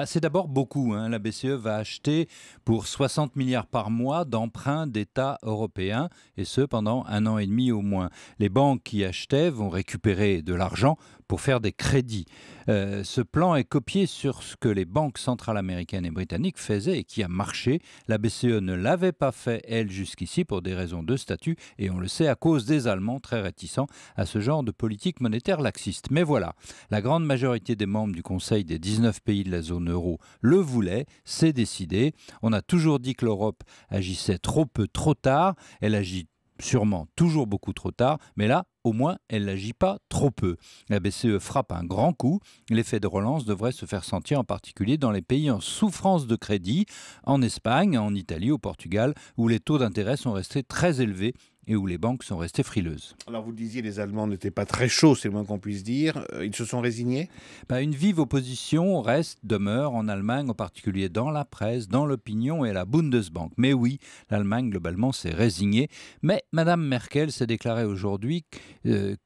C'est d'abord beaucoup, hein. La BCE va acheter pour 60 milliards par mois d'emprunts d'États européens, et ce pendant 1 an et demi au moins. Les banques qui achetaient vont récupérer de l'argent pour faire des crédits. Ce plan est copié sur ce que les banques centrales américaines et britanniques faisaient et qui a marché. La BCE ne l'avait pas fait, elle, jusqu'ici, pour des raisons de statut, et on le sait à cause des Allemands très réticents à ce genre de politique monétaire laxiste. Mais voilà, la grande majorité des membres du Conseil des 19 pays de la zone euro le voulait, c'est décidé. On a toujours dit que l'Europe agissait trop peu, trop tard. Elle agit sûrement toujours beaucoup trop tard, mais là, au moins, elle n'agit pas trop peu. La BCE frappe un grand coup. L'effet de relance devrait se faire sentir en particulier dans les pays en souffrance de crédit, en Espagne, en Italie, au Portugal, où les taux d'intérêt sont restés très élevés et où les banques sont restées frileuses. Alors vous le disiez, les Allemands n'étaient pas très chauds, c'est le moins qu'on puisse dire. Ils se sont résignés? Une vive opposition demeure en Allemagne, en particulier dans la presse, dans l'opinion et à la Bundesbank. Mais oui, l'Allemagne, globalement, s'est résignée. Mais Mme Merkel s'est déclarée aujourd'hui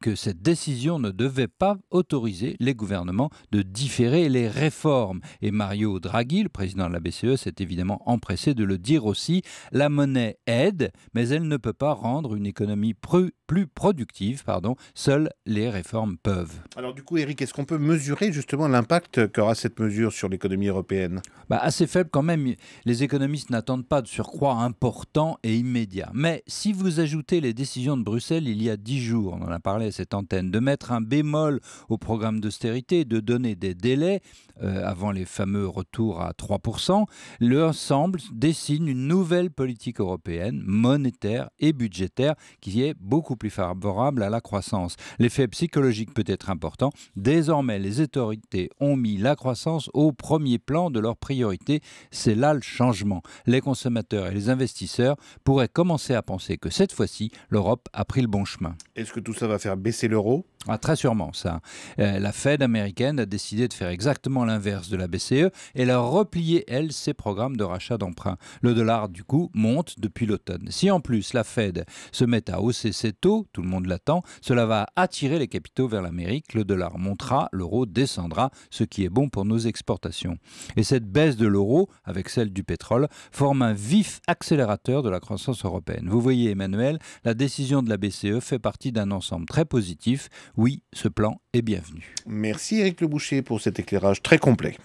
que cette décision ne devait pas autoriser les gouvernements de différer les réformes. Et Mario Draghi, le président de la BCE, s'est évidemment empressé de le dire aussi. La monnaie aide, mais elle ne peut pas rendre une économie plus productive. Seules les réformes peuvent. Alors du coup, Eric, est-ce qu'on peut mesurer justement l'impact qu'aura cette mesure sur l'économie européenne? Assez faible quand même. Les économistes n'attendent pas de surcroît important et immédiat. Mais si vous ajoutez les décisions de Bruxelles il y a 10 jours, on en a parlé à cette antenne, de mettre un bémol au programme d'austérité, de donner des délais avant les fameux retours à 3%, l'ensemble dessine une nouvelle politique européenne, monétaire et budgétaire, qui est beaucoup plus favorable à la croissance. L'effet psychologique peut être important. Désormais, les autorités ont mis la croissance au premier plan de leurs priorités. C'est là le changement. Les consommateurs et les investisseurs pourraient commencer à penser que cette fois-ci, l'Europe a pris le bon chemin. Est-ce que tout ça va faire baisser l'euro? Très sûrement, ça. La Fed américaine a décidé de faire exactement l'inverse de la BCE. Elle a replié, elle, ses programmes de rachat d'emprunts. Le dollar, du coup, monte depuis l'automne. Si en plus la Fed se met à hausser ses taux, tout le monde l'attend, cela va attirer les capitaux vers l'Amérique. Le dollar montera, l'euro descendra, ce qui est bon pour nos exportations. Et cette baisse de l'euro, avec celle du pétrole, forme un vif accélérateur de la croissance européenne. Vous voyez, Emmanuel, la décision de la BCE fait partie d'un ensemble très positif. Oui, ce plan est bienvenu. Merci Eric Le Boucher pour cet éclairage très complet.